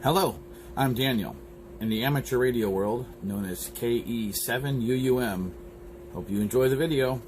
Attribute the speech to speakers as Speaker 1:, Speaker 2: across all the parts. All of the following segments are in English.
Speaker 1: Hello, I'm Daniel. In the amateur radio world, known as KE7UUM, hope you enjoy the video.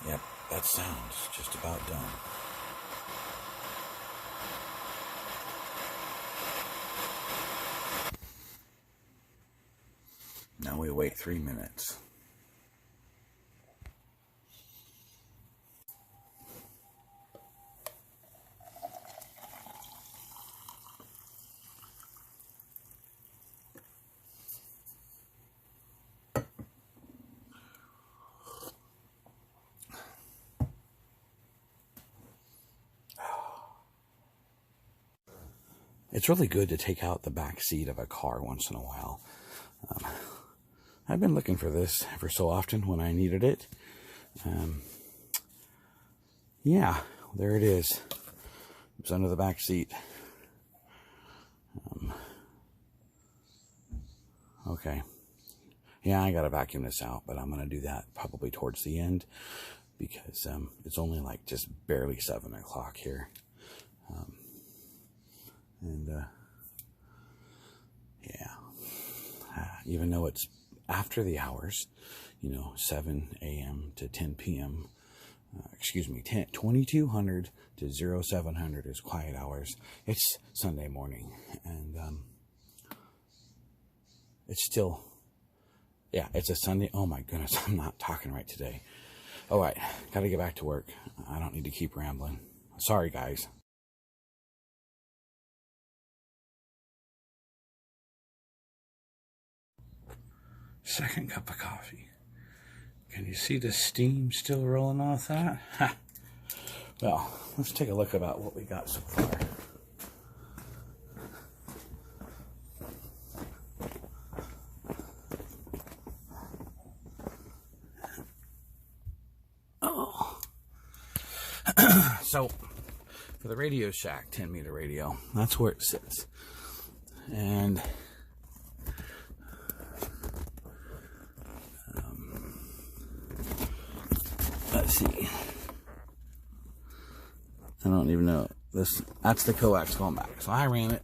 Speaker 1: Yep, that sound's just about done. Now we wait 3 minutes. It's really good to take out the back seat of a car once in a while. I've been looking for this ever so often when I needed it. Yeah, there it is. It's under the back seat. Okay. Yeah, I gotta vacuum this out, but I'm gonna do that probably towards the end because it's only like just barely 7 o'clock here. Yeah, even though it's after the hours, 7 a.m. to 10 p.m., 2200 to 0700 is quiet hours. It's Sunday morning, and it's still, yeah, it's a Sunday. Oh my goodness, I'm not talking right today. All right, gotta get back to work. I don't need to keep rambling. Sorry, guys. Second cup of coffee. Can you see the steam still rolling off that? Ha. Well, let's take a look about what we got so far. Oh. So, for the Radio Shack 10-meter radio, that's where it sits. And let's see. I don't even know this. That's the coax going back. So I running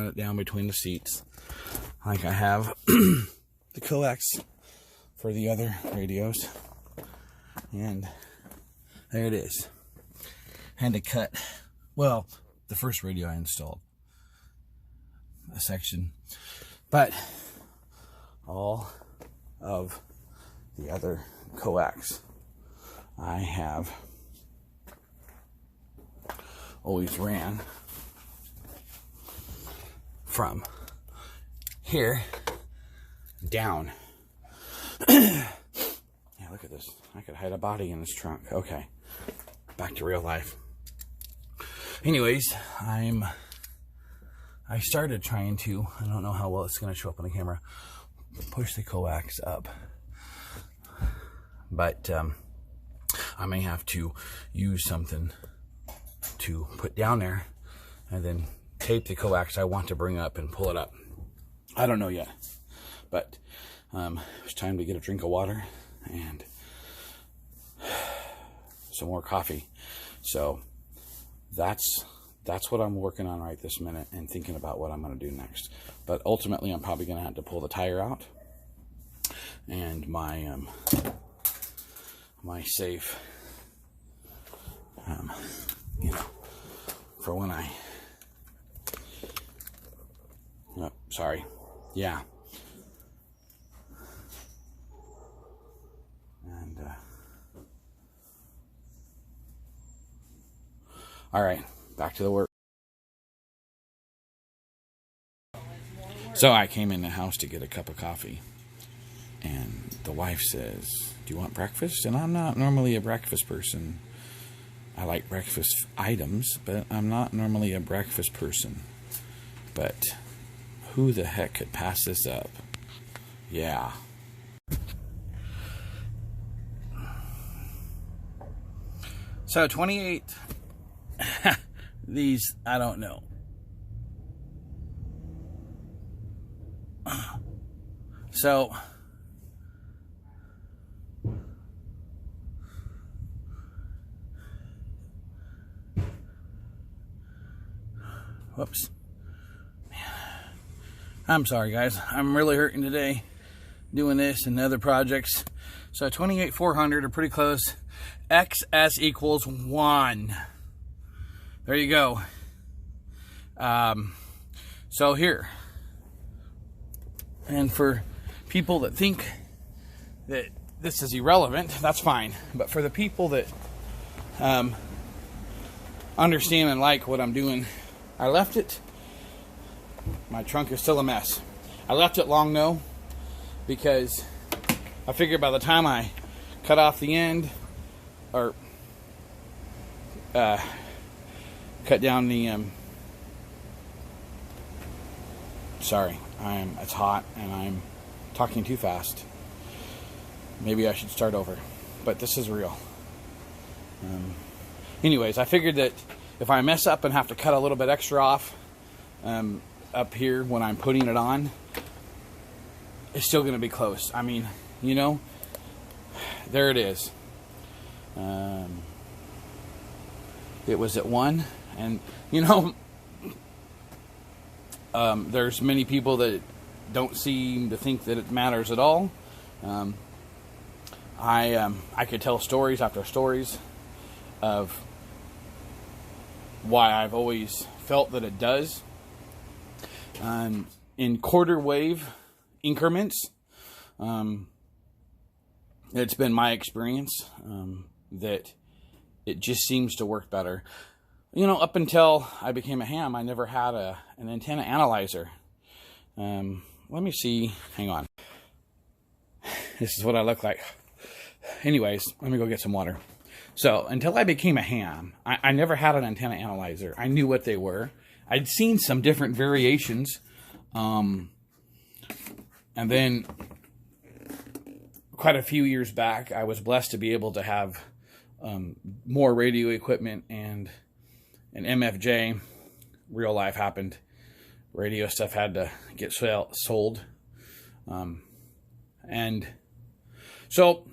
Speaker 1: it down between the seats, like I have the coax for the other radios, and there it is. Had to cut. Well, the first radio I installed a section, but all of the other coax I have always ran from here down. Yeah, look at this. I could hide a body in this trunk. Okay, back to real life. Anyways, I started trying to, I don't know how well it's going to show up on the camera, push the coax up. But I may have to use something to put down there and then tape the coax I want to bring up and pull it up. I don't know yet. But it's time to get a drink of water and some more coffee. So that's what I'm working on right this minute and thinking about what I'm going to do next. But ultimately, I'm probably going to have to pull the tire out and my my safe, you know, for when I, oh, sorry, yeah. And, all right, back to the work. So I came in the house to get a cup of coffee, and the wife says, "Do you want breakfast?" And I'm not normally a breakfast person. I like breakfast items, but I'm not normally a breakfast person. But who the heck could pass this up? Yeah. So 28, these, I don't know. So, whoops. I'm sorry, guys. I'm really hurting today doing this and other projects. So 28,400 are pretty close. XS equals 1. There you go. So here. And for people that think that this is irrelevant, that's fine. But for the people that understand and like what I'm doing, I left it. My trunk is still a mess. I left it long, though, because I figured by the time I cut off the end, or cut down the, sorry, it's hot and I'm talking too fast. Maybe I should start over, but this is real. Anyways, I figured that if I mess up and have to cut a little bit extra off, up here when I'm putting it on, it's still going to be close. I mean, you know, there it is. It was at 1, and you know, there's many people that don't seem to think that it matters at all. I could tell stories after stories of why I've always felt that it does. In quarter wave increments, it's been my experience that it just seems to work better. You know, up until I became a ham, I never had an antenna analyzer. Let me see. Hang on. This is what I look like. Anyways, let me go get some water. So, until I became a ham, I never had an antenna analyzer. I knew what they were. I'd seen some different variations. And then quite a few years back, I was blessed to be able to have more radio equipment and an MFJ. Real life happened. Radio stuff had to get sold. And so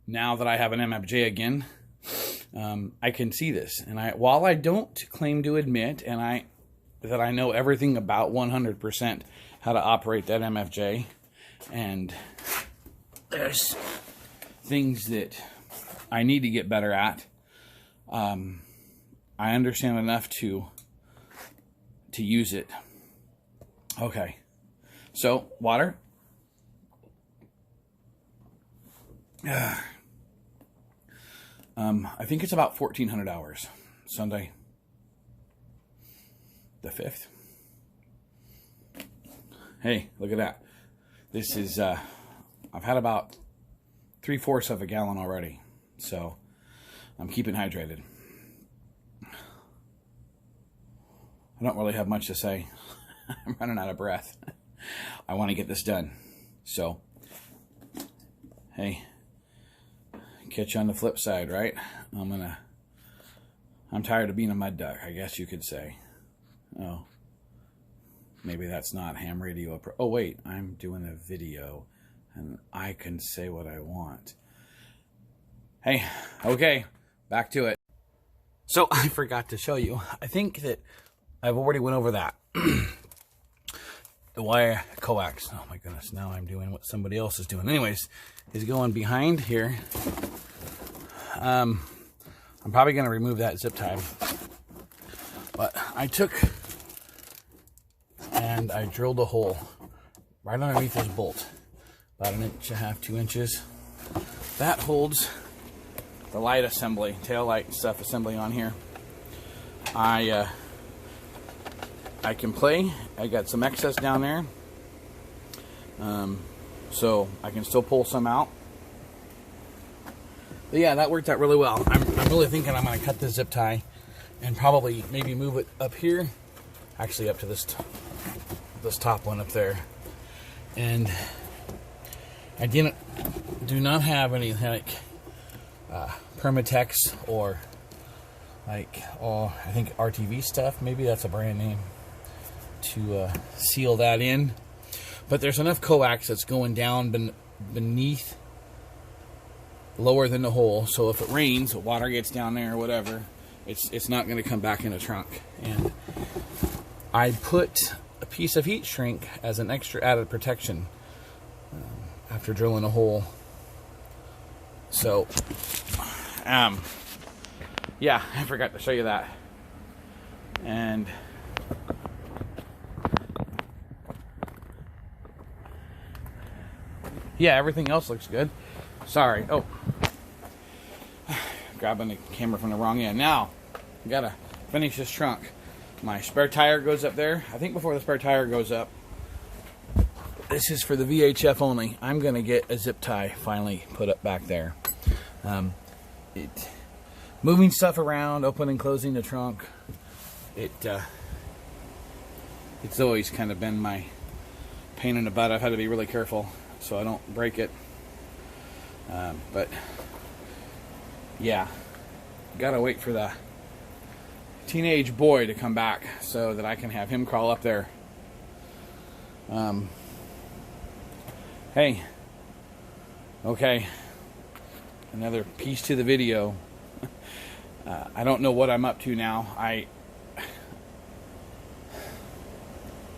Speaker 1: now that I have an MFJ again, I can see this. And while I don't claim to admit that I know everything about 100% how to operate that MFJ, and there's things that I need to get better at, I understand enough to use it. Okay, so water. I think it's about 1,400 hours. Sunday, the 5th. Hey, look at that. This is, I've had about 3/4 of a gallon already. So, I'm keeping hydrated. I don't really have much to say. I'm running out of breath. I want to get this done. So, hey, catch you on the flip side, right? I'm tired of being a mud duck, I guess you could say. Oh, maybe that's not ham radio. Oh, wait, I'm doing a video and I can say what I want. Hey, okay, back to it. So I forgot to show you. I think that I've already went over that. The wire coax. Oh my goodness, now I'm doing what somebody else is doing. Anyways, is going behind here. I'm probably going to remove that zip tie. But I took and I drilled a hole right underneath this bolt. About 1.5 inches, 2 inches. That holds the light assembly, tail light stuff assembly on here. I can play. I got some excess down there, so I can still pull some out. But yeah, that worked out really well. I'm really thinking I'm going to cut this zip tie and probably maybe move it up here, actually up to this top one up there. And I do not have any like Permatex or like I think RTV stuff. Maybe that's a brand name to seal that in. But there's enough coax that's going down beneath, lower than the hole. So if it rains, water gets down there or whatever, it's not going to come back in the trunk. And I put a piece of heat shrink as an extra added protection after drilling a hole. So, yeah, I forgot to show you that. And yeah, everything else looks good. Sorry. Oh, grabbing the camera from the wrong end. Now, gotta finish this trunk. My spare tire goes up there. I think before the spare tire goes up, this is for the VHF only. I'm gonna get a zip tie finally put up back there. Moving stuff around, opening and closing the trunk, it's always kind of been my pain in the butt. I've had to be really careful so I don't break it. But yeah, gotta wait for the teenage boy to come back so that I can have him crawl up there. Hey, okay, another piece to the video. I don't know what I'm up to now.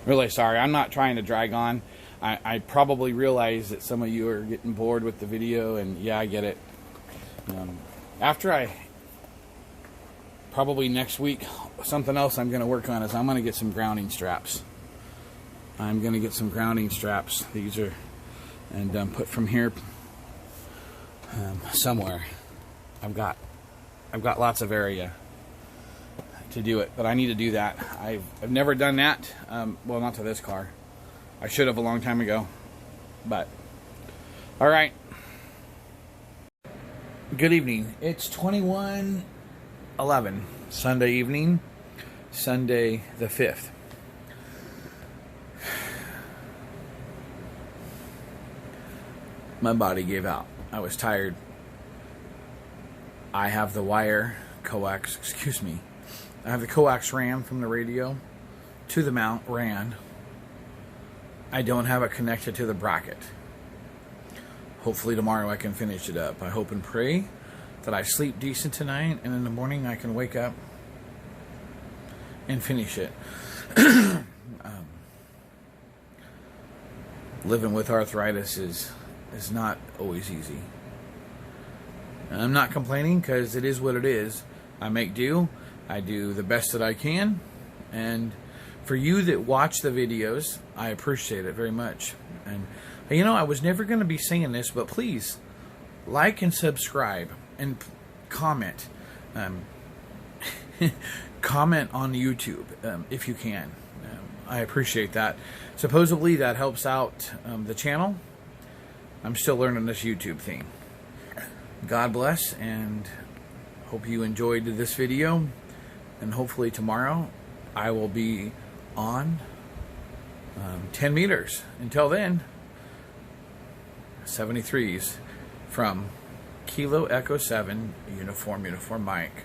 Speaker 1: Really sorry. I'm not trying to drag on. I probably realize that some of you are getting bored with the video, and yeah, I get it. After probably next week, something else I'm going to work on is I'm going to get some grounding straps. I'm going to get some grounding straps. These are, and put from here somewhere. I've got lots of area to do it, but I need to do that. I've never done that. Well, not to this car. I should have a long time ago, but all right. Good evening. It's 21:11, Sunday evening, Sunday the 5th. My body gave out. I was tired. I have the wire coax, I have the coax ran from the radio to the mount, ran. I don't have it connected to the bracket. Hopefully tomorrow I can finish it up. I hope and pray that I sleep decent tonight, and in the morning I can wake up and finish it. Living with arthritis is not always easy. And I'm not complaining because it is what it is. I make do. I do the best that I can. And for you that watch the videos, I appreciate it very much. And you know, I was never going to be saying this, but please like and subscribe and comment. Comment on YouTube if you can. I appreciate that. Supposedly that helps out the channel. I'm still learning this YouTube thing. God bless, and hope you enjoyed this video. And hopefully tomorrow I will be on 10 meters. Until then, 73s from Kilo Echo 7 Uniform Mike.